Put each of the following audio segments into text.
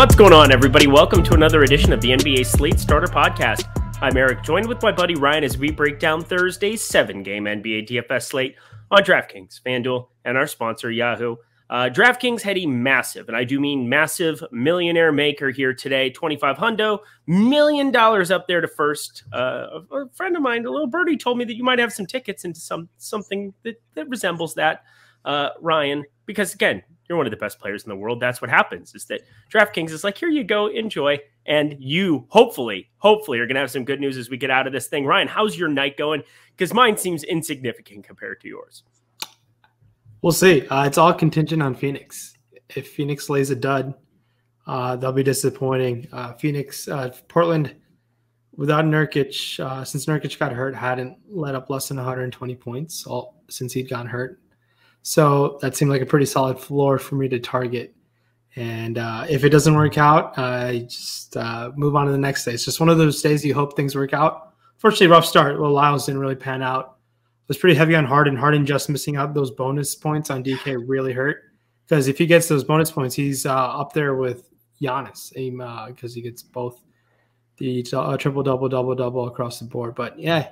What's going on, everybody? Welcome to another edition of the NBA Slate Starter Podcast. I'm Eric, joined with my buddy Ryan as we break down Thursday's 7-game NBA DFS slate on DraftKings, FanDuel, and our sponsor, Yahoo. DraftKings had a massive, and I do mean massive, millionaire maker here today. $2,500 million up there to first. A friend of mine, a little birdie, told me that you might have some tickets into something that resembles that, Ryan, because again, you're one of the best players in the world. That's what happens, is that DraftKings is like, here you go, enjoy. And you hopefully are going to have some good news as we get out of this thing. Ryan, how's your night going? Because mine seems insignificant compared to yours. We'll see. It's all contingent on Phoenix. If Phoenix lays a dud, they'll be disappointing. Portland, without Nurkic, since Nurkic got hurt, hadn't let up less than 120 points since he'd gotten hurt. So that seemed like a pretty solid floor for me to target. And if it doesn't work out, just move on to the next day. It's just one of those days you hope things work out. Fortunately, rough start. Well, Lyles didn't really pan out. I was pretty heavy on Harden. Harden just missing out those bonus points on DK really hurt. Because if he gets those bonus points, he's up there with Giannis because he gets both the triple, double across the board. But yeah,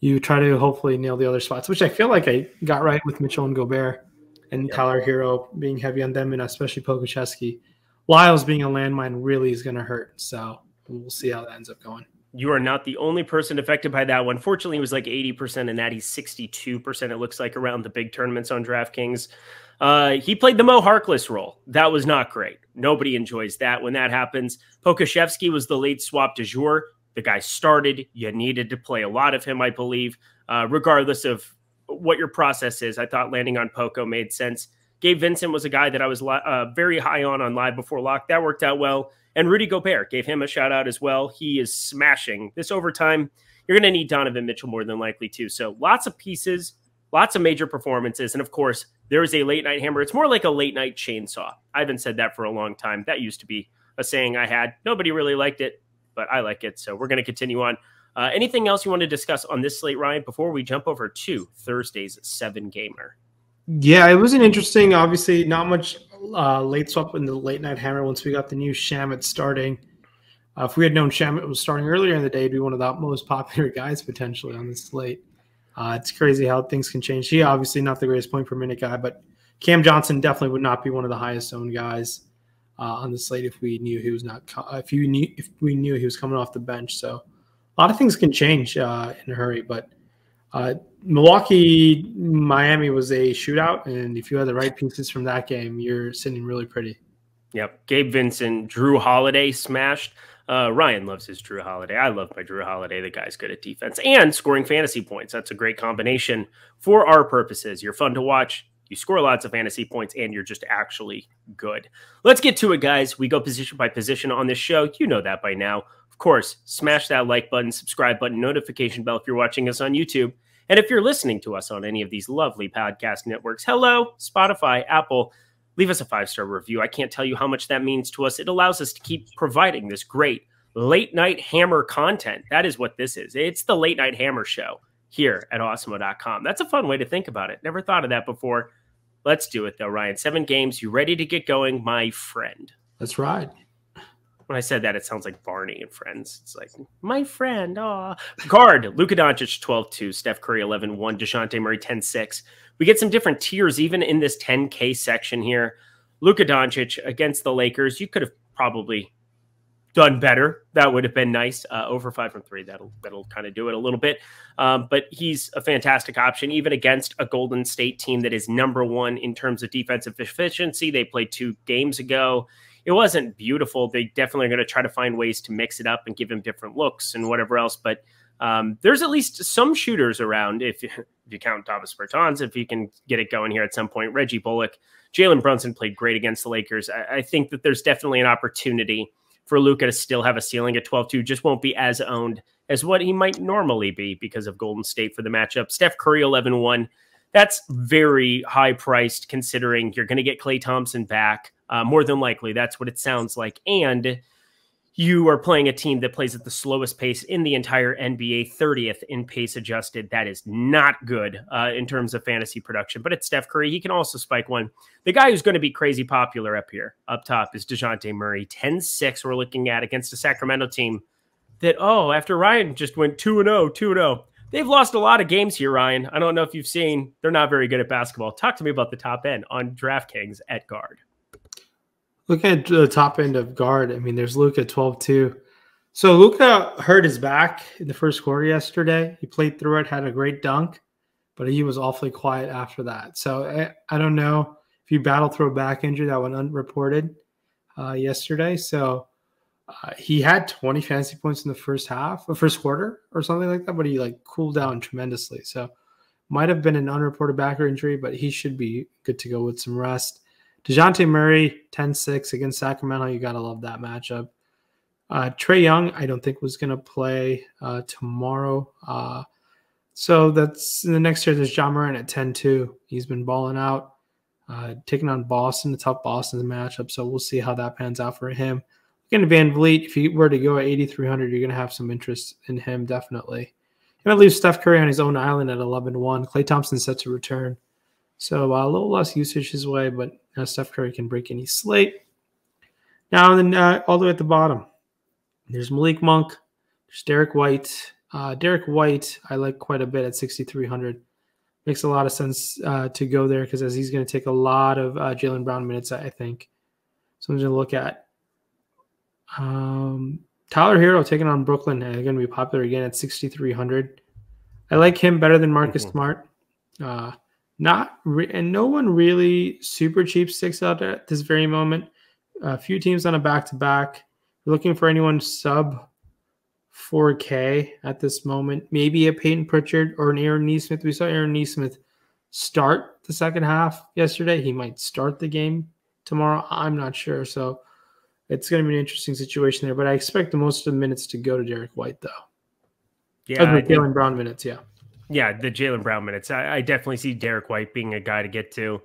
you try to hopefully nail the other spots, which I feel like I got right with Mitchell and Gobert and Tyler Hero being heavy on them, and especially Pokusevski. Lyles being a landmine really is going to hurt. So we'll see how that ends up going. You are not the only person affected by that one. Fortunately, it was like 80%, and that he's 62%, it looks like, around the big tournaments on DraftKings. He played the Mo Harkless role. That was not great. Nobody enjoys that when that happens. Pokusevski was the late swap du jour. The guy started. You needed to play a lot of him, I believe. Regardless of what your process is, I thought landing on Poco made sense. Gabe Vincent was a guy that I was very high on Live Before Lock. That worked out well. And Rudy Gobert, gave him a shout out as well. He is smashing this overtime. You're going to need Donovan Mitchell more than likely too. So lots of pieces, lots of major performances. And of course, there is a late night hammer. It's more like a late night chainsaw. I haven't said that for a long time. That used to be a saying I had. Nobody really liked it, but I like it. So we're going to continue on. Anything else you want to discuss on this slate, Ryan, before we jump over to Thursday's 7-gamer? Yeah, it was an interesting, obviously not much late swap in the late night hammer once we got the new Shamet starting. If we had known Shamet was starting earlier in the day, he'd be one of the most popular guys potentially on this slate. It's crazy how things can change. He obviously not the greatest point per minute guy, but Cam Johnson definitely would not be one of the highest owned guys on the slate if we knew he was if we knew he was coming off the bench. So a lot of things can change in a hurry, but Milwaukee, Miami was a shootout, and if you had the right pieces from that game, you're sitting really pretty. Yep. Gabe Vincent, Drew Holiday smashed. Ryan loves his Drew Holiday. I love my Drew Holiday. The guy's good at defense and scoring fantasy points. That's a great combination for our purposes. You're fun to watch. You score lots of fantasy points, and you're just actually good. Let's get to it, guys. We go position by position on this show. You know that by now. Of course, smash that like button, subscribe button, notification bell if you're watching us on YouTube. And if you're listening to us on any of these lovely podcast networks, hello, Spotify, Apple, leave us a 5-star review. I can't tell you how much that means to us. It allows us to keep providing this great late night hammer content. That is what this is. It's the late night hammer show here at Awesemo.com. That's a fun way to think about it. Never thought of that before. Let's do it though, Ryan. 7 games. You ready to get going, my friend? Let's ride. When I said that, it sounds like Barney and Friends. It's like, my friend, aw. Guard, Luka Doncic, 12-2. Steph Curry, 11-1. DeJounte Murray, 10-6. We get some different tiers even in this 10K section here. Luka Doncic against the Lakers. You could have probably done better. That would have been nice. Over 5 from 3. That'll kind of do it a little bit. But he's a fantastic option, even against a Golden State team that is number 1 in terms of defensive efficiency. They played 2 games ago. It wasn't beautiful. They definitely are going to try to find ways to mix it up and give him different looks and whatever else. But there's at least some shooters around. If you count Davis Bertans, if he can get it going here at some point. Reggie Bullock, Jalen Brunson played great against the Lakers. I think that there's definitely an opportunity for Luka to still have a ceiling at 12-2. Just won't be as owned as what he might normally be because of Golden State for the matchup. Steph Curry, 11-1. That's very high priced considering you're going to get Klay Thompson back. More than likely, that's what it sounds like. And you are playing a team that plays at the slowest pace in the entire NBA, 30th in pace adjusted. That is not good in terms of fantasy production, but it's Steph Curry. He can also spike one. The guy who's going to be crazy popular up top is DeJounte Murray. 10-6 we're looking at against a Sacramento team that, after Ryan just went 2-0. They've lost a lot of games here, Ryan. I don't know if you've seen. They're not very good at basketball. Talk to me about the top end on DraftKings at guard. Looking at the top end of guard, I mean, there's Luka 12-2. So Luka hurt his back in the first quarter yesterday. He played through it, had a great dunk, but he was awfully quiet after that. So I don't know if he battled through a back injury that went unreported yesterday. So he had 20 fantasy points in the first quarter or something like that, but he cooled down tremendously. So might have been an unreported back injury, but he should be good to go with some rest. DeJounte Murray, 10-6 against Sacramento. You got to love that matchup. Trae Young, I don't think was going to play tomorrow. So that's in the next year. There's John Morant at 10-2. He's been balling out, taking on Boston, the tough Boston's matchup. So we'll see how that pans out for him. Looking at Van Vliet, if he were to go at 8,300, you're going to have some interest in him, definitely. You're going to leave Steph Curry on his own island at 11-1. Klay Thompson's set to return. So a little less usage his way, but Steph Curry can break any slate. Now, then all the way at the bottom, there's Malik Monk. There's Derek White. Derek White, I like quite a bit at 6,300. Makes a lot of sense to go there because as he's going to take a lot of Jaylen Brown minutes, I think. So I'm going to look at Tyler Hero taking on Brooklyn. They're going to be popular again at 6,300. I like him better than Marcus Smart. And no one really super cheap sticks out at this very moment. A few teams on a back-to-back. Looking for anyone sub 4K at this moment. Maybe a Peyton Pritchard or an Aaron Nesmith. We saw Aaron Nesmith start the second half yesterday. He might start the game tomorrow. I'm not sure. So it's going to be an interesting situation there. But I expect the most of the minutes to go to Derek White, though. Yeah, Jaylen Brown minutes, yeah. Yeah, the Jaylen Brown minutes. I definitely see Derek White being a guy to get to.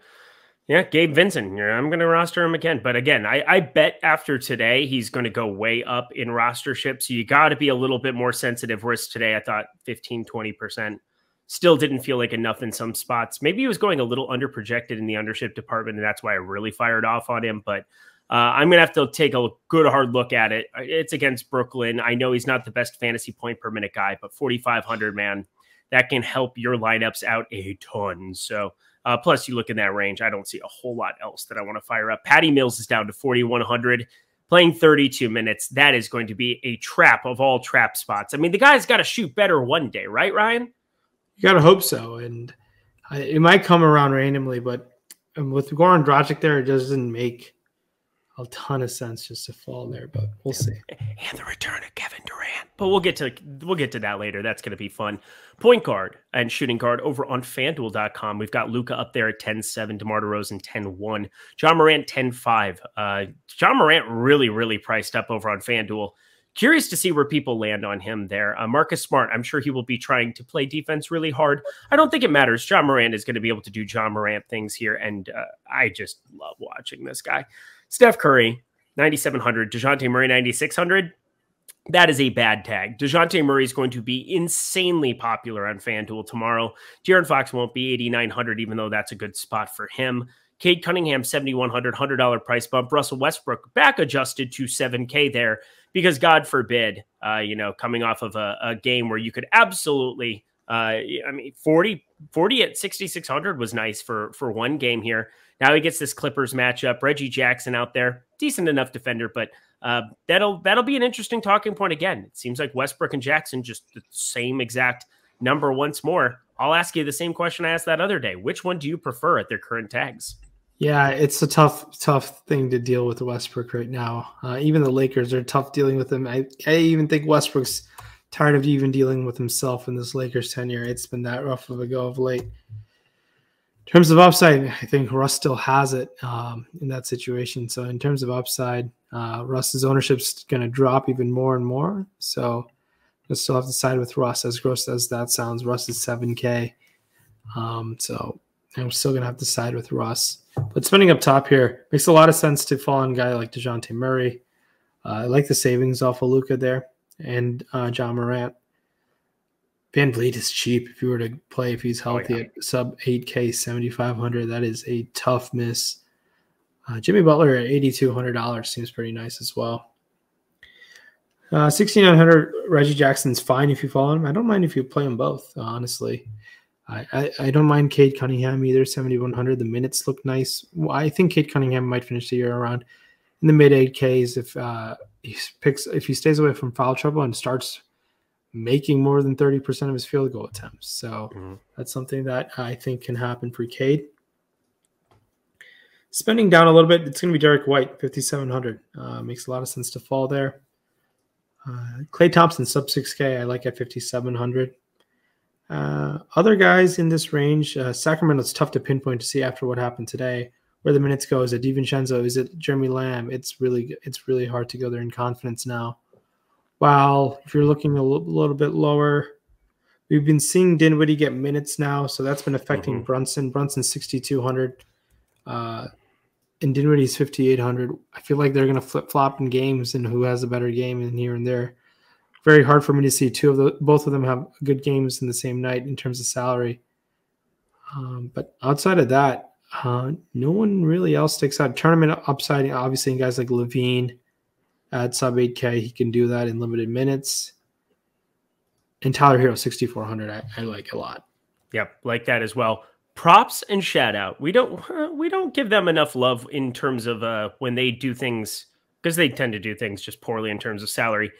Yeah, Gabe Vincent. I'm going to roster him again. But again, I bet after today, he's going to go way up in rostership. So you got to be a little bit more sensitive. Whereas today, I thought 15, 20%. Still didn't feel like enough in some spots. Maybe he was going a little underprojected in the undership department, and that's why I really fired off on him. But I'm going to have to take a good hard look at it. It's against Brooklyn. I know he's not the best fantasy point per minute guy, but 4,500, man. That can help your lineups out a ton. So, plus you look in that range, I don't see a whole lot else that I want to fire up. Patty Mills is down to 4,100, playing 32 minutes. That is going to be a trap of all trap spots. I mean, the guy's got to shoot better one day, right, Ryan? You got to hope so. And it might come around randomly, but with Goran Dragic there, it doesn't make a ton of sense just to fall there, but we'll see. And the return of Kevin Durant. But we'll get to that later. That's going to be fun. Point guard and shooting guard over on FanDuel.com. We've got Luka up there at 10-7, DeMar DeRozan 10-1, John Morant 10-5. John Morant really, really priced up over on FanDuel. Curious to see where people land on him there. Marcus Smart, I'm sure he will be trying to play defense really hard. I don't think it matters. John Morant is going to be able to do John Morant things here, and I just love watching this guy. Steph Curry, 9,700. DeJounte Murray, 9,600. That is a bad tag. DeJounte Murray is going to be insanely popular on FanDuel tomorrow. De'Aaron Fox won't be 8,900, even though that's a good spot for him. Cade Cunningham, 7,100, $100 price bump. Russell Westbrook back adjusted to 7K there because God forbid, coming off of a game where you could absolutely, 40 at 6,600 was nice for one game here. Now he gets this Clippers matchup. Reggie Jackson out there, decent enough defender, but that'll be an interesting talking point again. It seems like Westbrook and Jackson just the same exact number once more. I'll ask you the same question I asked that other day. Which one do you prefer at their current tags? Yeah, it's a tough thing to deal with Westbrook right now. Even the Lakers are tough dealing with him. I even think Westbrook's tired of even dealing with himself in this Lakers tenure. It's been that rough of a go of late. In terms of upside, I think Russ still has it in that situation. So in terms of upside, Russ's ownership's going to drop even more and more. So I still have to side with Russ. As gross as that sounds, Russ is 7K. So I'm still going to have to side with Russ. But spending up top here makes a lot of sense to fall on a guy like DeJounte Murray. I like the savings off of Luka there and John Morant. Van Vliet is cheap if you were to play if he's healthy at sub 8K 7,500. That is a tough miss. Jimmy Butler at $8,200 seems pretty nice as well. 6,900 Reggie Jackson's fine if you follow him. I don't mind if you play them both, honestly. I don't mind Cade Cunningham either. 7,100. The minutes look nice. I think Cade Cunningham might finish the year around in the mid 8Ks if he stays away from foul trouble and starts making more than 30% of his field goal attempts. So that's something that I think can happen for Cade. Spending down a little bit, it's going to be Derek White, 5,700. Makes a lot of sense to fall there. Klay Thompson, sub 6K, I like at 5,700. Other guys in this range, Sacramento's tough to pinpoint to see after what happened today. Where the minutes go, is it DiVincenzo? Is it Jeremy Lamb? It's really hard to go there in confidence now. While if you're looking a little bit lower, we've been seeing Dinwiddie get minutes now, so that's been affecting Brunson. Brunson's 6,200, and Dinwiddie's 5,800. I feel like they're going to flip-flop in games and who has a better game in here and there. Very hard for me to see both of them have good games in the same night in terms of salary. But outside of that, no one really else sticks out. Tournament upside, obviously, in guys like Levine at sub 8K, he can do that in limited minutes. And Tyler Hero, 6,400, I like a lot. Yep, like that as well. Props and shout out. We don't give them enough love in terms of when they do things, because they tend to do things just poorly in terms of salary.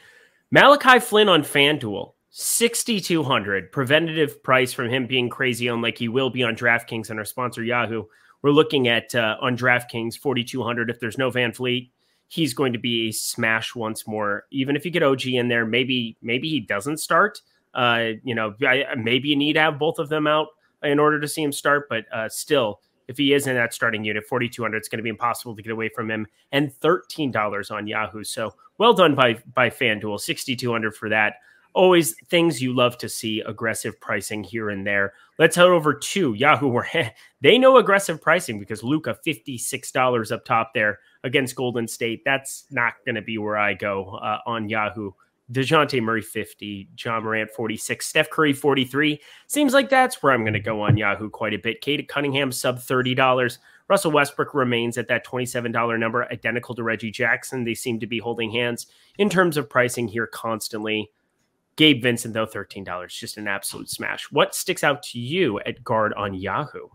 Malachi Flynn on FanDuel, 6,200. Preventative price from him being crazy on like he will be on DraftKings and our sponsor Yahoo. We're looking at on DraftKings 4,200. If there's no Van Vliet, he's going to be a smash once more. Even if you get OG in there, maybe he doesn't start. Maybe you need to have both of them out in order to see him start. But still, if he is in that starting unit, 4,200, it's going to be impossible to get away from him. And $13 on Yahoo. So well done by FanDuel. 6,200 for that. Always things you love to see, aggressive pricing here and there. Let's head over to Yahoo, where they know aggressive pricing because Luka, $56 up top there against Golden State. That's not going to be where I go on Yahoo. DeJounte Murray, 50. John Morant, 46. Steph Curry, 43. Seems like that's where I'm going to go on Yahoo quite a bit. Cade Cunningham, sub $30. Russell Westbrook remains at that $27 number, identical to Reggie Jackson. They seem to be holding hands in terms of pricing here constantly. Gabe Vincent, though, $13. Just an absolute smash. What sticks out to you at guard on Yahoo?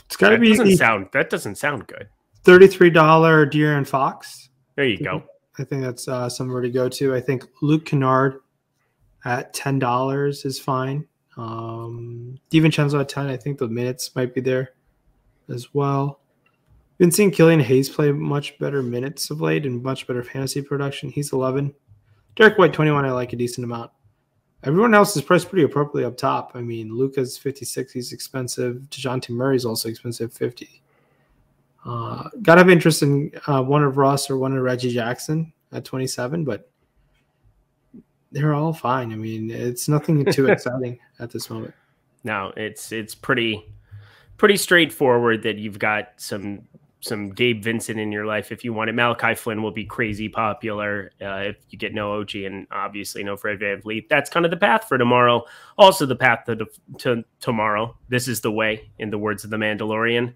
It's got to be that doesn't sound good. $33 De'Aaron Fox. There you go. I think that's somewhere to go to. I think Luke Kennard at $10 is fine. DiVincenzo at 10. I think the minutes might be there as well. Been seeing Killian Hayes play much better minutes of late and much better fantasy production. He's 11. Derek White, 21. I like a decent amount. Everyone else is priced pretty appropriately up top. I mean, Luka's 56. He's expensive. DeJounte Murray's also expensive, 50. Got to have interest in one of Russ or one of Reggie Jackson at 27, but they're all fine. I mean, it's nothing too exciting at this moment. No, it's pretty straightforward that you've got some Gabe Vincent in your life if you want it. Malachi Flynn will be crazy popular if you get no OG and obviously no Fred VanVleet. That's kind of the path for tomorrow. Also the path to tomorrow. This is the way, in the words of the Mandalorian.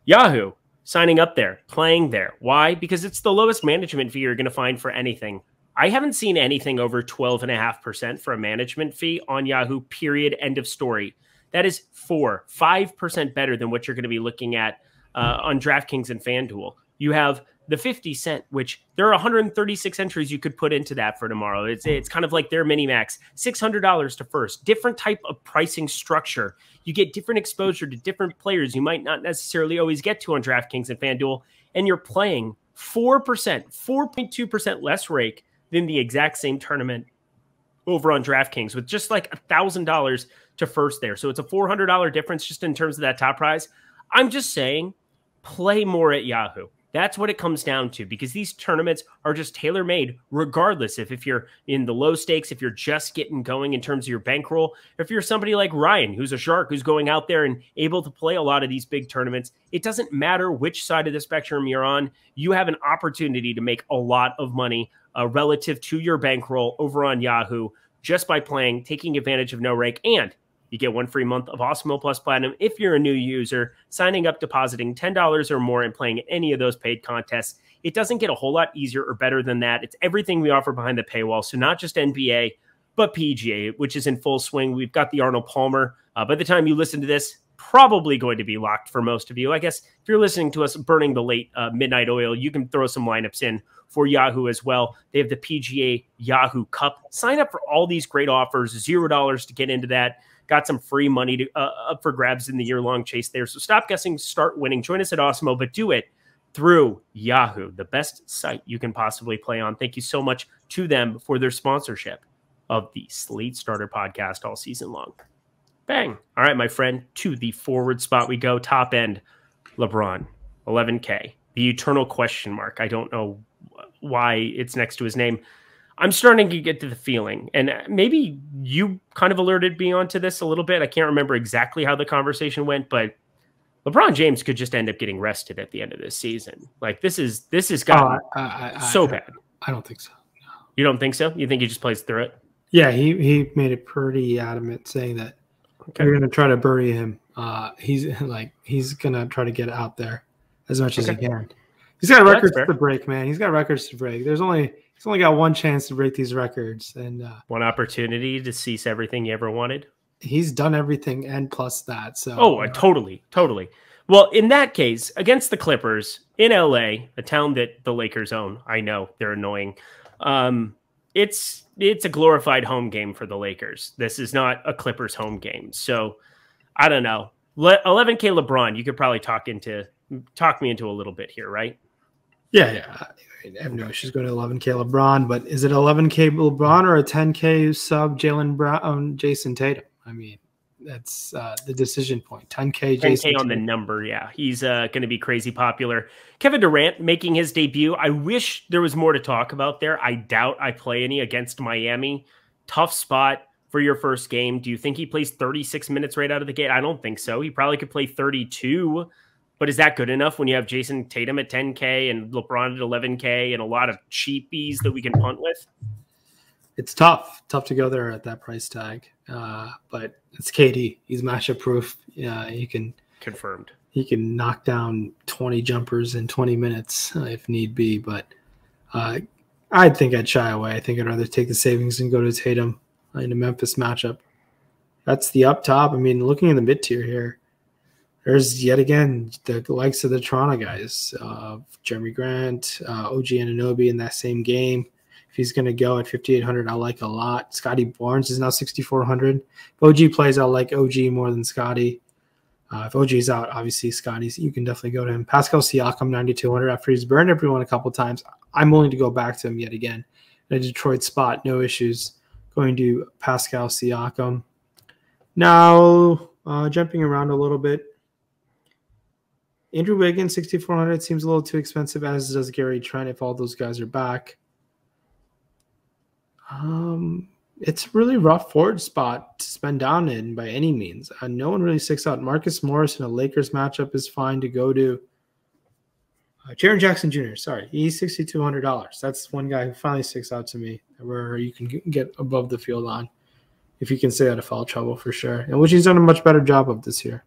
Yahoo, signing up there, playing there. Why? Because it's the lowest management fee you're going to find for anything. I haven't seen anything over 12.5% for a management fee on Yahoo, period, end of story. That is 5% better than what you're going to be looking at on DraftKings and FanDuel. You have the 50 cent, which there are 136 entries you could put into that for tomorrow. It's kind of like their mini max, $600 to first. Different type of pricing structure. You get different exposure to different players you might not necessarily always get to on DraftKings and FanDuel, and you're playing 4.2% less rake than the exact same tournament over on DraftKings with just like $1,000 to first there. So it's a $400 difference just in terms of that top prize. I'm just saying, play more at Yahoo. That's what it comes down to, because these tournaments are just tailor-made regardless if you're in the low stakes, if you're just getting going in terms of your bankroll, if you're somebody like Ryan, who's a shark, who's going out there and able to play a lot of these big tournaments. It doesn't matter which side of the spectrum you're on. You have an opportunity to make a lot of money relative to your bankroll over on Yahoo just by playing, taking advantage of no rank, and you get 1 free month of Awesemo Plus Platinum if you're a new user, signing up, depositing $10 or more, and playing any of those paid contests. It doesn't get a whole lot easier or better than that. It's everything we offer behind the paywall. So not just NBA, but PGA, which is in full swing. We've got the Arnold Palmer. By the time you listen to this, probably going to be locked for most of you. I guess if you're listening to us burning the late midnight oil, you can throw some lineups in for Yahoo as well. They have the PGA Yahoo Cup. Sign up for all these great offers, $0 to get into that. Got some free money up for grabs in the year-long chase there. So stop guessing, start winning. Join us at Awesemo, but do it through Yahoo, the best site you can possibly play on. Thank you so much to them for their sponsorship of the Slate Starter podcast all season long. Bang. All right, my friend, to the forward spot we go. Top end, LeBron, 11K. The eternal question mark. I don't know why it's next to his name. I'm starting to get to the feeling, and maybe you kind of alerted me onto this a little bit. I can't remember exactly how the conversation went, but LeBron James could just end up getting rested at the end of this season. Like this has gotten so bad. I don't think so. No. You don't think so? You think he just plays through it? Yeah, he made it pretty adamant, saying that they're going to try to bury him. He's going to try to get out there as much as he can. He's got records to break, man. He's got records to break. He's only got one chance to break these records, and one opportunity to cease everything you ever wanted. He's done everything and plus that. So totally. Well, in that case, against the Clippers in LA, a town that the Lakers own, I know they're annoying. It's a glorified home game for the Lakers. This is not a Clippers home game, so I don't know. 11K LeBron, you could probably talk me into a little bit here, right? Yeah. I have no issues going to 11K LeBron, but is it 11K LeBron or a 10K sub Jaylen Brown, Jason Tatum? I mean, that's the decision point. 10K Jason on the number, yeah. He's going to be crazy popular. Kevin Durant making his debut. I wish there was more to talk about there. I doubt I play any against Miami. Tough spot for your first game. Do you think he plays 36 minutes right out of the gate? I don't think so. He probably could play 32. But is that good enough when you have Jason Tatum at 10K and LeBron at 11K and a lot of cheapies that we can punt with? It's tough to go there at that price tag. But it's KD. He's matchup proof. Yeah, he can confirmed. He can knock down 20 jumpers in 20 minutes if need be. But I think I'd shy away. I think I'd rather take the savings and go to Tatum in a Memphis matchup. That's the up top. I mean, looking in the mid tier here. There's yet again the likes of the Toronto guys, Jeremy Grant, OG Anunoby in that same game. If he's going to go at 5,800, I like a lot. Scotty Barnes is now 6,400. If OG plays, I like OG more than Scotty. If OG is out, obviously Scotty's. You can definitely go to him. Pascal Siakam, 9,200. After he's burned everyone a couple times, I'm willing to go back to him yet again. In a Detroit spot, no issues. Going to Pascal Siakam. Now, jumping around a little bit. Andrew Wiggins, 6,400 seems a little too expensive, as does Gary Trent if all those guys are back. It's a really rough forward spot to spend down in by any means. No one really sticks out. Marcus Morris in a Lakers matchup is fine to go to. Jaren Jackson Jr., sorry. He's $6,200. That's one guy who finally sticks out to me where you can get above the field on if you can stay out of foul trouble for sure, and which he's done a much better job of this year.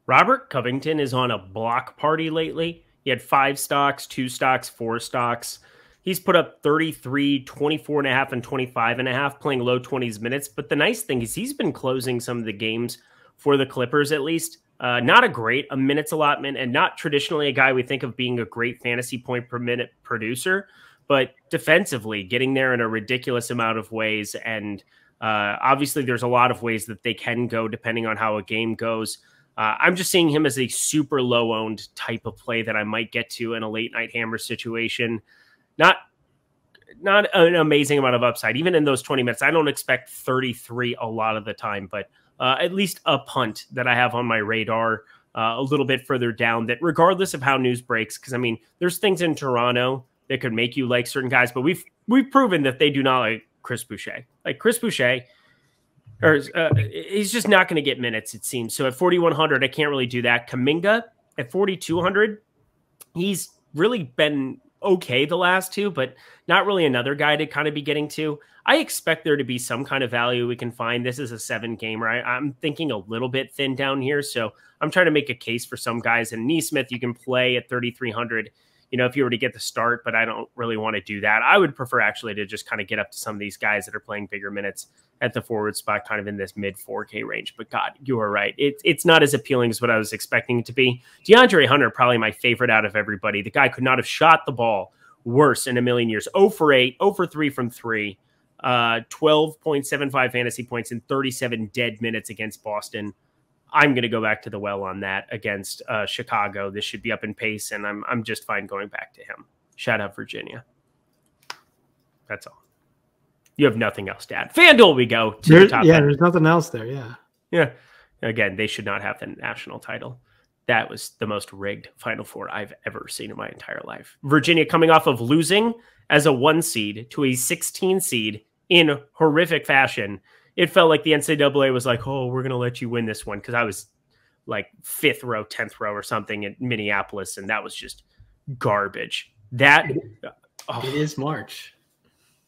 Robert Covington is on a block party lately. He had 5 stocks, 2 stocks, 4 stocks. He's put up 33, 24.5, and 25.5, playing low 20s minutes. But the nice thing is he's been closing some of the games for the Clippers, at least. Not a minutes allotment, and not traditionally a guy we think of being a great fantasy point per minute producer, but defensively getting there in a ridiculous amount of ways. And obviously there's a lot of ways that they can go depending on how a game goes. I'm just seeing him as a super low-owned type of play that I might get to in a late-night hammer situation. Not an amazing amount of upside. Even in those 20 minutes, I don't expect 33 a lot of the time, but at least a punt that I have on my radar a little bit further down that regardless of how news breaks, because I mean, there's things in Toronto that could make you like certain guys, but we've proven that they do not like Chris Boucher. Like Chris Boucher, he's just not going to get minutes, it seems. So at 4,100, I can't really do that. Kuminga at 4,200, he's really been okay the last two, but not really another guy to kind of be getting to. I expect there to be some kind of value we can find. This is a 7-gamer. I'm thinking a little bit thin down here, so I'm trying to make a case for some guys. And Neesmith, you can play at 3,300. If you were to get the start, but I don't really want to do that. I would prefer actually to just kind of get up to some of these guys that are playing bigger minutes at the forward spot, kind of in this mid 4K range. But God, you are right. It's not as appealing as what I was expecting it to be. DeAndre Hunter, probably my favorite out of everybody. The guy could not have shot the ball worse in a million years. 0 for 8, 0 for 3 from 3, 12.75 fantasy points in 37 dead minutes against Boston. I'm going to go back to the well on that against Chicago. This should be up in pace, and I'm just fine going back to him. Shout out Virginia. That's all. You have nothing else to add. FanDuel, we go to the top. Yeah, there's nothing else there. Yeah. Yeah. Again, they should not have the national title. That was the most rigged Final Four I've ever seen in my entire life. Virginia coming off of losing as a 1 seed to a 16 seed in horrific fashion. It felt like the NCAA was like, oh, we're going to let you win this one. Because I was like 5th row, 10th row or something in Minneapolis. And that was just garbage. It is March.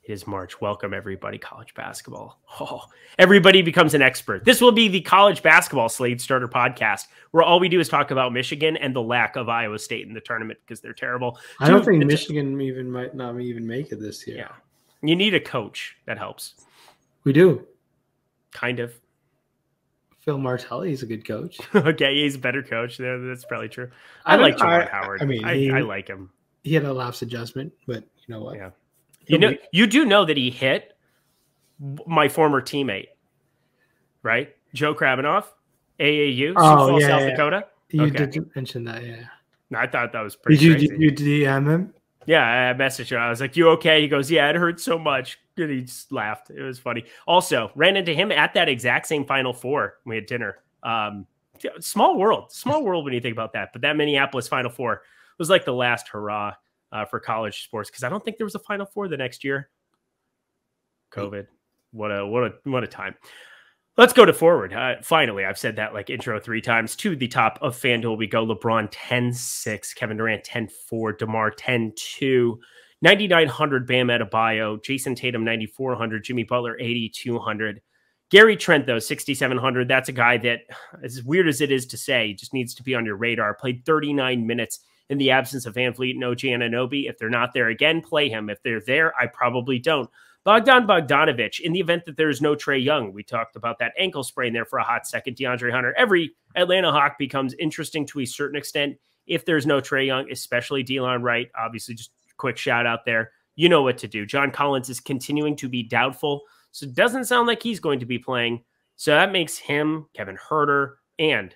It is March. Welcome, everybody. College basketball. Oh, everybody becomes an expert. This will be the college basketball Slate Starter podcast, where all we do is talk about Michigan and the lack of Iowa State in the tournament because they're terrible. I don't think Michigan might not even make it this year. Yeah. You need a coach. That helps. We do. Kind of. Phil Martelli is a good coach. Okay, he's a better coach. That's probably true. I like Javon Howard. I mean, I like him. He had a lapse adjustment, but you know what? Yeah. You do know that he hit my former teammate, right? Joe Krabinoff, AAU, Sioux Falls, South Dakota. You did mention that, yeah. No, I thought that was pretty crazy. You DM him? Yeah, I messaged him. I was like, you okay? He goes, yeah, it hurt so much. And he just laughed. It was funny. Also, ran into him at that exact same Final Four. We had dinner. Small world when you think about that. But that Minneapolis Final Four was like the last hurrah for college sports, because I don't think there was a Final Four the next year. COVID. What a time. Let's go to forward. Finally, I've said that like intro 3 times. To the top of FanDuel we go. LeBron 10-6, Kevin Durant 10-4, DeMar 10-2, 9,900 Bam Adebayo, Jason Tatum 9,400, Jimmy Butler 8,200. Gary Trent, though, 6,700. That's a guy that, as weird as it is to say, just needs to be on your radar. Played 39 minutes in the absence of Van Vliet and OG Anunoby. If they're not there again, play him. If they're there, I probably don't. Bogdan Bogdanovic, in the event that there's no Trae Young, we talked about that ankle sprain there for a hot second. DeAndre Hunter, every Atlanta Hawk becomes interesting to a certain extent if there's no Trae Young, especially Delon Wright. Obviously, just a quick shout out there. You know what to do. John Collins is continuing to be doubtful, so it doesn't sound like he's going to be playing. So that makes him, Kevin Huerter, and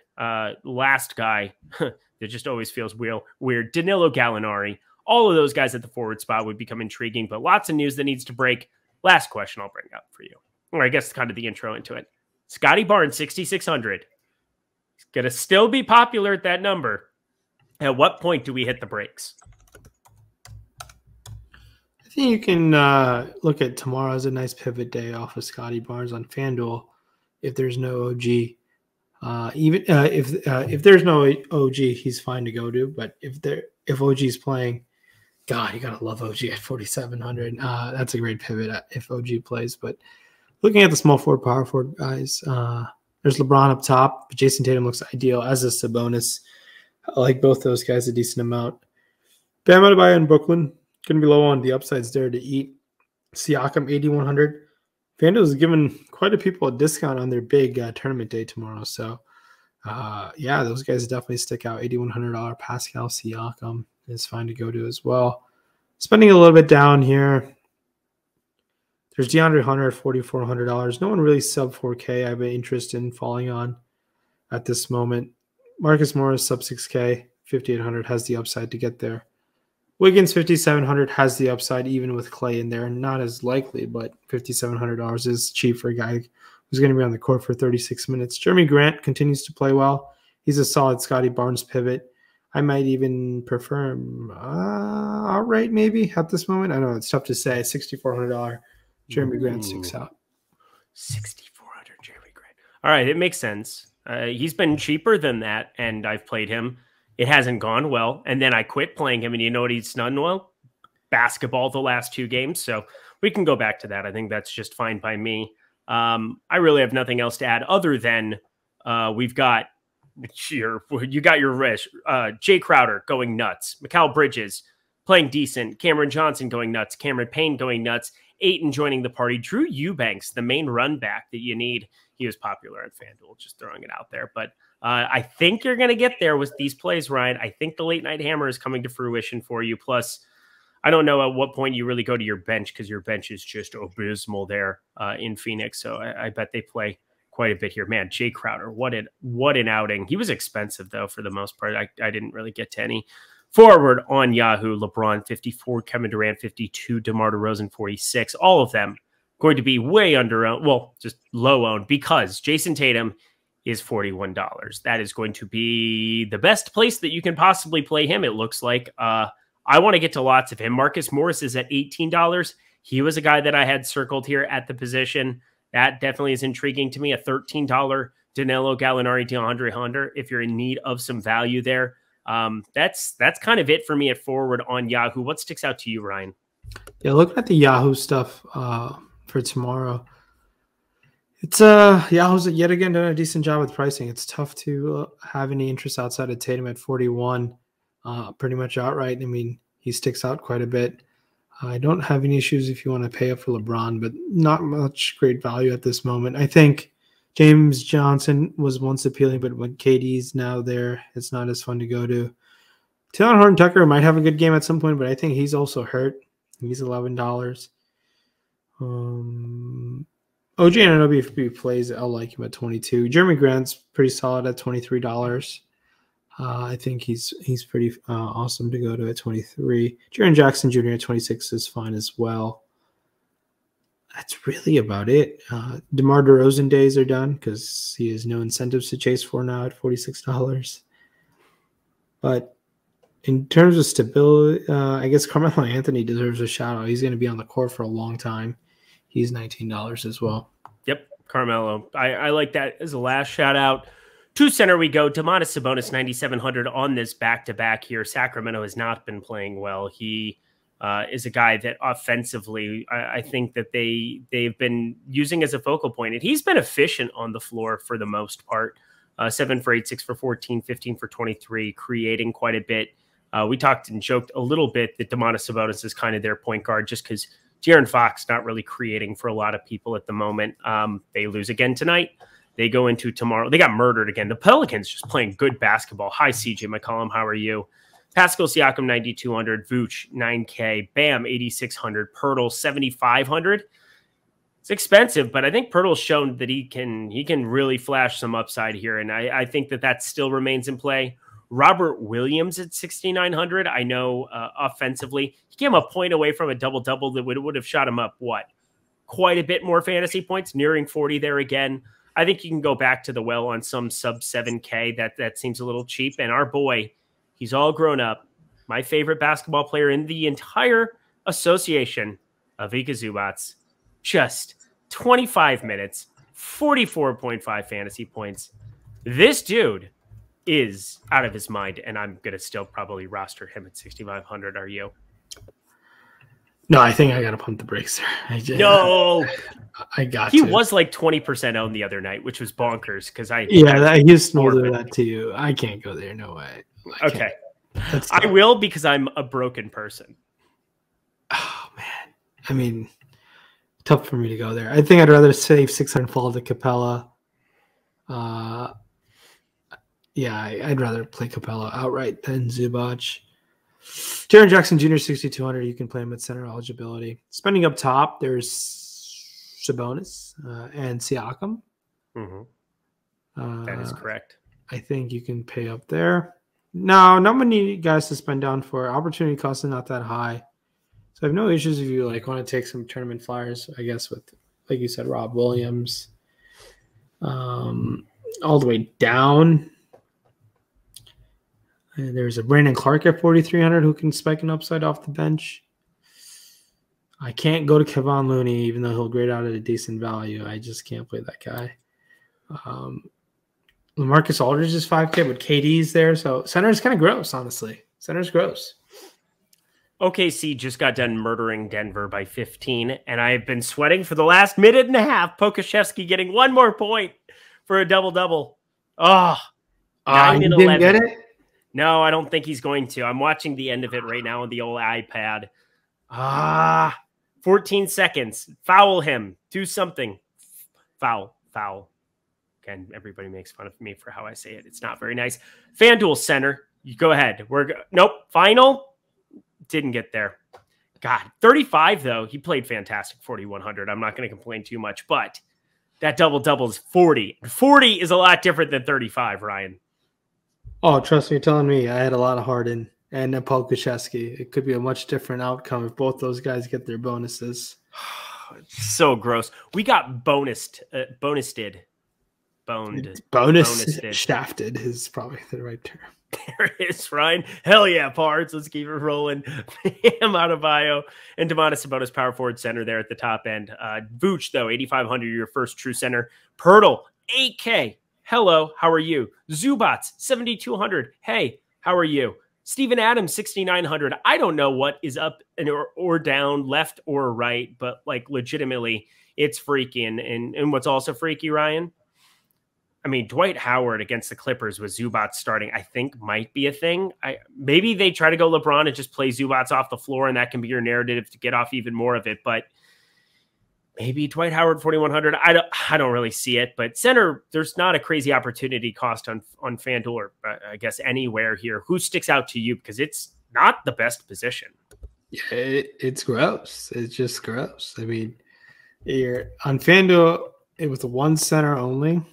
last guy that just always feels weird, Danilo Gallinari. All of those guys at the forward spot would become intriguing, but lots of news that needs to break. Last question I'll bring up for you, or I guess kind of the intro into it. Scotty Barnes, 6,600. He's going to still be popular at that number. At what point do we hit the brakes? I think you can look at tomorrow as a nice pivot day off of Scotty Barnes on FanDuel if there's no OG. If there's no OG, he's fine to go to. But if OG's playing, God, you gotta love OG at 4,700. That's a great pivot if OG plays. But looking at the small forward, power forward guys, there's LeBron up top, but Jason Tatum looks ideal, as is Sabonis. I like both those guys a decent amount. Bam Adebayo in Brooklyn, gonna be low on the upsides there to eat. Siakam 8,100. FanDuel is giving quite a people a discount on their big tournament day tomorrow. So, yeah, those guys definitely stick out. $8,100 Pascal Siakam is fine to go to as well. Spending a little bit down here. There's DeAndre Hunter at $4,400. No one really sub 4K I have an interest in falling on at this moment. Marcus Morris sub 6K, 5,800 has the upside to get there. Wiggins, 5,700 has the upside, even with Clay in there. Not as likely, but $5,700 is cheap for a guy who's going to be on the court for 36 minutes. Jeremy Grant continues to play well, He's a solid Scotty Barnes pivot. I might even prefer him outright maybe at this moment. I know it's tough to say. $6,400 Jeremy Grant sticks out. 6,400 Jeremy Grant. All right, it makes sense. He's been cheaper than that, and I've played him. It hasn't gone well, and then I quit playing him, and you know what he's done well? Basketball the last 2 games, so we can go back to that. I think that's just fine by me. I really have nothing else to add other than we've got you got your wish. Jay Crowder going nuts. Mikal Bridges playing decent. Cameron Johnson going nuts. Cameron Payne going nuts. Ayton joining the party. Drew Eubanks, the main run back that you need. He was popular at FanDuel, just throwing it out there. But I think you're going to get there with these plays, Ryan. I think the late night hammer is coming to fruition for you. Plus, I don't know at what point you really go to your bench because your bench is just abysmal there in Phoenix. So I bet they play quite a bit here. Man, Jay Crowder, what an outing. He was expensive, though, for the most part. I didn't really get to any. Forward on Yahoo, LeBron 54, Kevin Durant 52, DeMar DeRozan 46. All of them going to be way under owned, well, just low owned because Jason Tatum is $41. That is going to be the best place that you can possibly play him, it looks like. I want to get to lots of him. Marcus Morris is at $18. He was a guy that I had circled here at the position. That definitely is intriguing to me. A $13 Danilo Gallinari, DeAndre Hunter, if you're in need of some value there. That's kind of it for me at forward on Yahoo. What sticks out to you, Ryan? Yeah, looking at the Yahoo stuff for tomorrow, it's Yahoo's yet again done a decent job with pricing. It's tough to have any interest outside of Tatum at 41, pretty much outright. I mean, he sticks out quite a bit. I don't have any issues if you want to pay up for LeBron, but not much great value at this moment. I think James Johnson was once appealing, but when KD's now there, it's not as fun to go to. Taylor Horton-Tucker might have a good game at some point, but I think he's also hurt. He's $11. OG Anunoby, if he plays, I'll like him at 22. Jeremy Grant's pretty solid at $23. I think he's pretty awesome to go to at 23. Jaren Jackson Jr. at 26 is fine as well. That's really about it. DeMar DeRozan days are done because he has no incentives to chase for now at $46. But in terms of stability, I guess Carmelo Anthony deserves a shout out. He's going to be on the court for a long time. He's $19 as well. Yep, Carmelo. I like that as a last shout out. To center we go. Domantas Sabonis, 9,700 on this back-to-back here. Sacramento has not been playing well. He is a guy that offensively, I think that they've been using as a focal point. And he's been efficient on the floor for the most part. 7 for 8, 6 for 14, 15 for 23, creating quite a bit. We talked and joked a little bit that Domantas Sabonis is kind of their point guard just because De'Aaron Fox not really creating for a lot of people at the moment. They lose again tonight. They go into tomorrow. They got murdered again. The Pelicans just playing good basketball. Hi, CJ McCollum. How are you? Pascal Siakam, 9,200. Vooch, 9K. Bam, 8,600. Pirtle, 7,500. It's expensive, but I think Pirtle's shown that he can really flash some upside here, and I think that still remains in play. Robert Williams at 6,900. I know offensively, he came a point away from a double-double that would have shot him up, quite a bit more fantasy points, nearing 40 there again. I think you can go back to the well on some sub 7K. That seems a little cheap. And our boy, he's all grown up. My favorite basketball player in the entire association, Ivica Zubac. Just 25 minutes, 44.5 fantasy points. This dude is out of his mind, and I'm going to still probably roster him at 6,500. Are you? No, I think I got to pump the brakes there. No, He was like 20% owned the other night, which was bonkers because I used to do that to you. I can't go there. No way. Okay, I will because I'm a broken person. Oh man, I mean, tough for me to go there. I think I'd rather save 600 fall to Capella. Yeah, I'd rather play Capella outright than Zubac. Jaren Jackson Jr. 6,200. You can play him at center eligibility. Spending up top, there's Sabonis and Siakam. Mm-hmm. That is correct. I think you can pay up there. No, not many guys to spend down for. Opportunity cost is not that high. So I have no issues if you want to take some tournament flyers, I guess, with, like you said, Rob Williams. All the way down. And there's a Brandon Clark at 4,300 who can spike an upside off the bench. I can't go to Kevon Looney, even though he'll grade out at a decent value. I just can't play that guy. LaMarcus Aldridge is 5K, but KD's there. So center is kind of gross, honestly. Center's gross. OKC just got done murdering Denver by 15, and I've been sweating for the last minute and a half. Pokusevski getting one more point for a double-double. Oh, 9 and 11. Didn't get it? No, I don't think he's going to. I'm watching the end of it right now on the old iPad. 14 seconds. Foul him. Do something. Foul. Again, everybody makes fun of me for how I say it. It's not very nice. FanDuel center. You go ahead. Nope. Final. Didn't get there. God, 35 though. He played fantastic. 4,100. I'm not going to complain too much, but that double-double is 40. 40 is a lot different than 35, Ryan. Oh, trust me, you're telling me. I had a lot of Harden and Pokusevski. It could be a much different outcome if both those guys get their bonuses. So gross. We got bonused. Shafted is probably the right term. There it is, Ryan. Hell yeah, Pards. Let's keep it rolling. Bam Adebayo and Domantas Sabonis, power forward center there at the top end. Vooch, though, 8,500, your first true center. Pirtle, 8K. Hello, how are you? Zubats, 7,200. Hey, how are you? Steven Adams, 6,900. I don't know what is up or down, left or right, but like legitimately, it's freaky. And what's also freaky, Ryan? I mean, Dwight Howard against the Clippers with Zubats starting, I think might be a thing. Maybe they try to go LeBron and just play Zubats off the floor, and that can be your narrative to get off even more of it. But maybe Dwight Howard 4,100. I don't really see it. But center, there's not a crazy opportunity cost on FanDuel or I guess anywhere here. Who sticks out to you? Because it's not the best position. Yeah, it's gross. It's just gross. I mean, you're on FanDuel, it was one center only.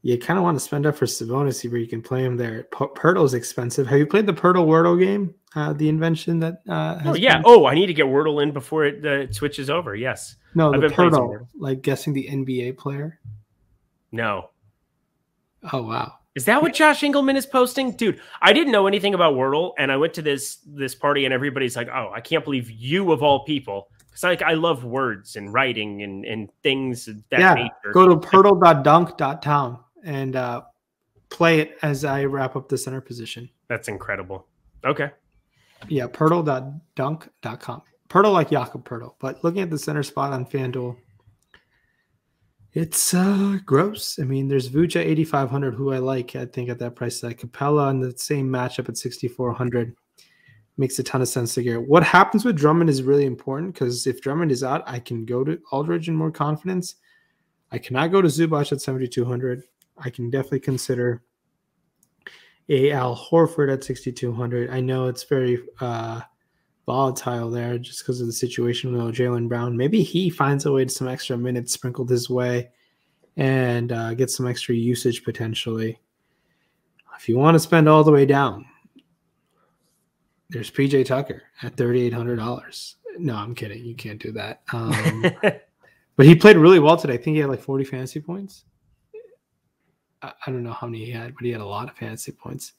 You kind of want to spend up for Sabonis where you can play him there. Pirtle's expensive. Have you played the Pirtle-Wordle game? The invention that I need to get Wordle in before it switches over. Yes. No, the Pirtle, like guessing the NBA player. No. Oh, wow. Is that what Josh Engelman is posting? Dude, I didn't know anything about Wordle, and I went to this party, and everybody's like, oh, I can't believe you of all people. Because I love words and writing and things of that nature. Go to pirtle.dunk.town. And play it as I wrap up the center position. That's incredible. Okay. Yeah, pirtle.dunk.com. Pirtle like Jakob Pirtle. But looking at the center spot on FanDuel, it's gross. I mean, there's Vooch at 8,500, who I like, I think, at that price tag. Capella in the same matchup at 6,400. Makes a ton of sense to get. What happens with Drummond is really important because if Drummond is out, I can go to Aldridge in more confidence. I cannot go to Zubac at 7,200. I can definitely consider a Al Horford at 6,200. I know it's very volatile there just because of the situation with Jaylen Brown. Maybe he finds a way to some extra minutes sprinkled his way and get some extra usage potentially. If you want to spend all the way down, there's PJ Tucker at $3,800. No, I'm kidding. You can't do that. But he played really well today. I think he had like 40 fantasy points. I don't know how many he had, but he had a lot of fantasy points.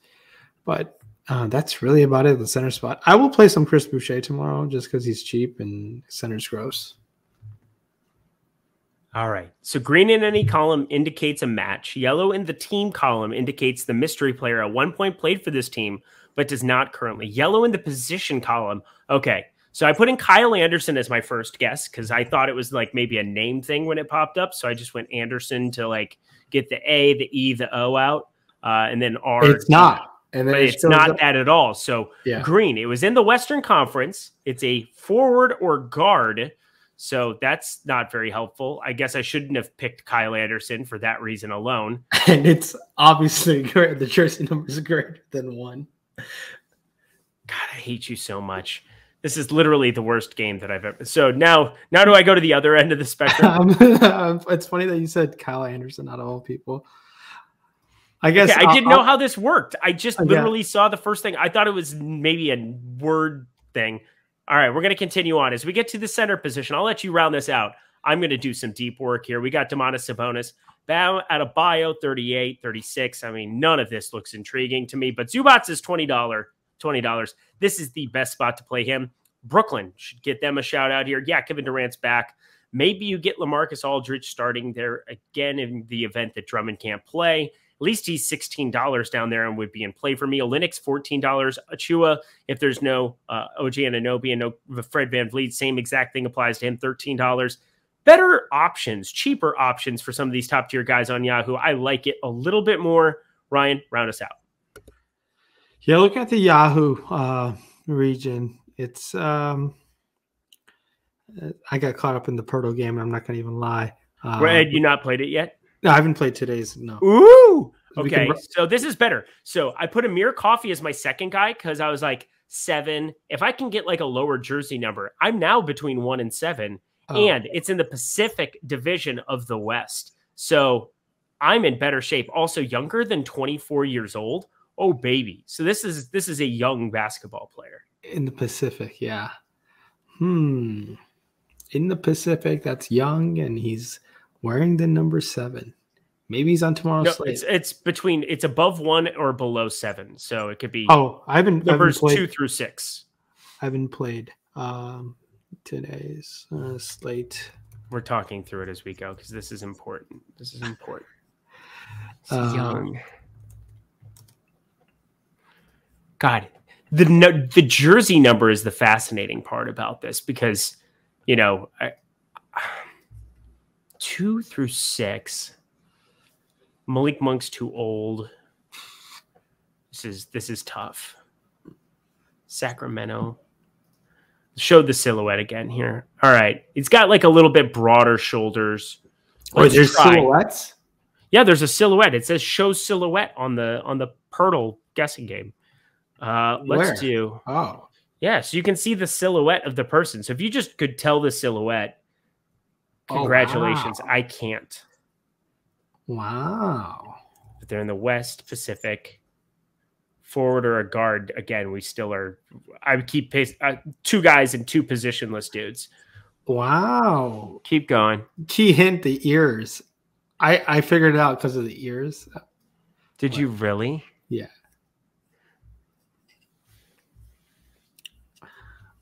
But that's really about it at the center spot. I will play some Chris Boucher tomorrow just because he's cheap and center's gross. All right. So green in any column indicates a match. Yellow in the team column indicates the mystery player at one point played for this team, but does not currently. Yellow in the position column. Okay. So I put in Kyle Anderson as my first guess because I thought it was like maybe a name thing when it popped up. So I just went Anderson to like get the A, the E, the O out, and then R. It's not. And then it's not that at all. So green, it was in the Western Conference. It's a forward or guard. So that's not very helpful. I guess I shouldn't have picked Kyle Anderson for that reason alone. And it's obviously great. The jersey number is greater than 1. God, I hate you so much. This is literally the worst game that I've ever. So now do I go to the other end of the spectrum? It's funny that you said Kyle Anderson out of all people. I guess I didn't know how this worked. I just literally saw the first thing. I thought it was maybe a word thing. All right, we're going to continue on. As we get to the center position, I'll let you round this out. I'm going to do some deep work here. We got Domantas Sabonis, Adebayo, 38, 36. I mean, none of this looks intriguing to me, but Zubats is $20. This is the best spot to play him. Brooklyn should get them a shout out here. Yeah, Kevin Durant's back. Maybe you get LaMarcus Aldridge starting there again in the event that Drummond can't play. At least he's $16 down there and would be in play for me. Olynyk, $14. Achua, if there's no OG Anunoby and no Fred VanVleet, same exact thing applies to him, $13. Better options, cheaper options for some of these top tier guys on Yahoo. I like it a little bit more. Ryan, round us out. Yeah, look at the Yahoo region. It's I got caught up in the Pirtle game, and I'm not going to even lie. Had you not played it yet? No, I haven't played today's. No. Ooh. Okay, so this is better. So I put Amir Coffey as my second guy because I was like 7. If I can get like a lower jersey number, I'm now between 1 and 7, and it's in the Pacific Division of the West. So I'm in better shape. Also younger than 24 years old. Oh baby! So this is a young basketball player in the Pacific. Yeah. In the Pacific, that's young, and he's wearing the number 7. Maybe he's on tomorrow's slate. It's above 1 or below 7, so it could be. I haven't numbers played, 2 through 6. I haven't played today's slate. We're talking through it as we go because this is important. It's young. God, the jersey number is the fascinating part about this because, 2 through 6. Malik Monk's too old. This is tough. Sacramento. Showed the silhouette again here. All right. He's got like a little bit broader shoulders. There's silhouettes? Yeah, there's a silhouette. It says show silhouette on the Pirtle guessing game. Let's do. Oh. Yeah, so you can see the silhouette of the person. So if you just could tell the silhouette, congratulations. Wow. I can't. Wow. But they're in the West Pacific. Forward or a guard. Again, we still are. I would keep pace. 2 guys and 2 positionless dudes. Wow. Keep going. Key hint: the ears. I figured it out because of the ears. Did you really? Yeah.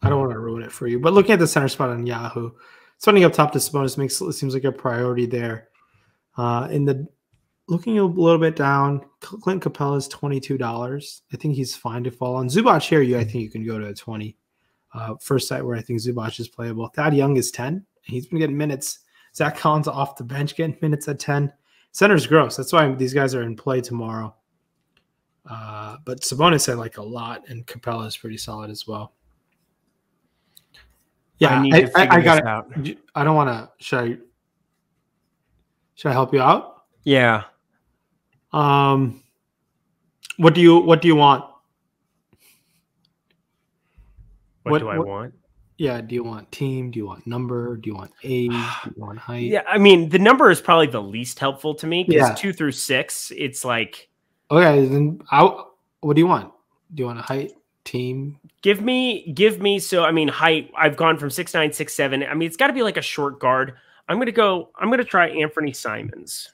I don't want to ruin it for you, but looking at the center spot on Yahoo, starting up top to Sabonis seems like a priority there. Looking a little bit down, Clint Capella is $22. I think he's fine to fall on. Zubac here, I think you can go to a 20. First site where I think Zubac is playable. Thad Young is 10. He's been getting minutes. Zach Collins off the bench getting minutes at 10. Center's gross. That's why these guys are in play tomorrow. But Sabonis I like a lot, and Capella is pretty solid as well. Yeah, I got it out. I don't want to. Should I help you out? Yeah. What do you want? What do I want? Yeah, do you want team? Do you want number? Do you want age? Do you want height? Yeah, I mean, the number is probably the least helpful to me because 2 through 6, it's like. Okay, then what do you want? Do you want a height? Team? Give me. So, I mean, height, I've gone from 6'9", 6'7". I mean, it's got to be like a short guard. I'm going to try Anthony Simons.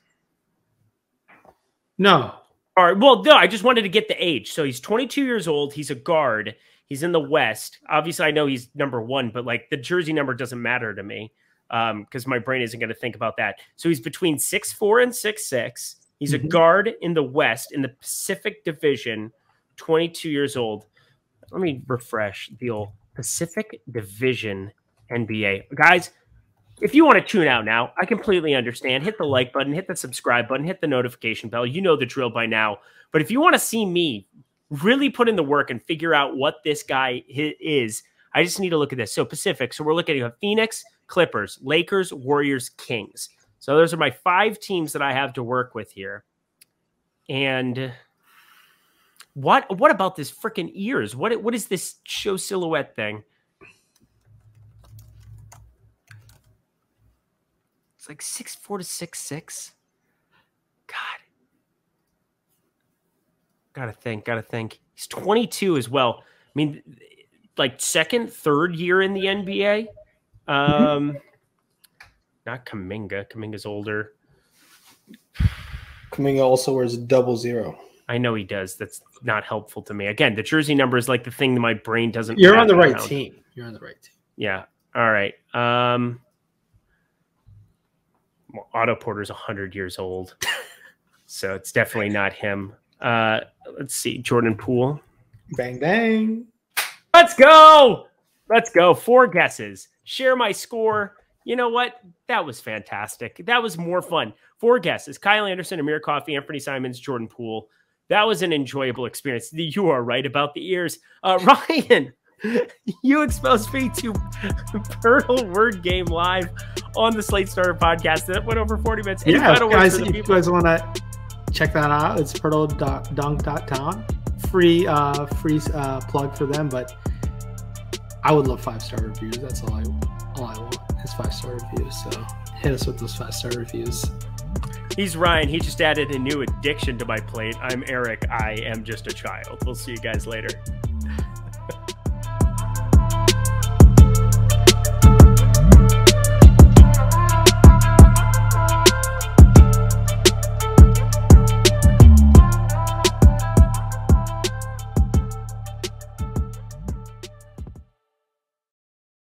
No. All right. Well, no, I just wanted to get the age. So he's 22 years old. He's a guard. He's in the West. Obviously, I know he's number 1, but like the jersey number doesn't matter to me because my brain isn't going to think about that. So he's between 6'4" and 6'6". He's a guard in the West in the Pacific Division, 22 years old. Let me refresh the old Pacific Division NBA. Guys, if you want to tune out now, I completely understand. Hit the like button, hit the subscribe button, hit the notification bell. You know the drill by now. But if you want to see me really put in the work and figure out what this guy is, I just need to look at this. So Pacific, so we're looking at Phoenix, Clippers, Lakers, Warriors, Kings. So those are my 5 teams that I have to work with here. And what about this freaking ears? What is this show silhouette thing? It's like 6'4" to 6'6". God. Gotta think. He's 22 as well. I mean, like 2nd, 3rd year in the NBA. Not Kuminga. Kuminga's older. Kuminga also wears 00. I know he does. That's not helpful to me. Again, the jersey number is like the thing that my brain doesn't. You're on the right team. You're on the right team. Yeah. All right. Otto Porter's 100 years old, so it's definitely not him. Let's see. Jordan Poole. Bang, bang. Let's go. Let's go. 4 guesses. Share my score. You know what? That was fantastic. That was more fun. 4 guesses. Kyle Anderson, Amir Coffey, Anthony Simons, Jordan Poole. That was an enjoyable experience. You are right about the ears. Ryan, you exposed me to Pirtle Word Game live on the Slate Starter podcast. That went over 40 minutes. Yeah, guys, if you guys want to check that out, it's pirtle.dunk.town. Free plug for them, but I would love 5-star reviews. That's all I want is 5-star reviews. So hit us with those 5-star reviews. He's Ryan. He just added a new addiction to my plate. I'm Eric. I am just a child. We'll see you guys later.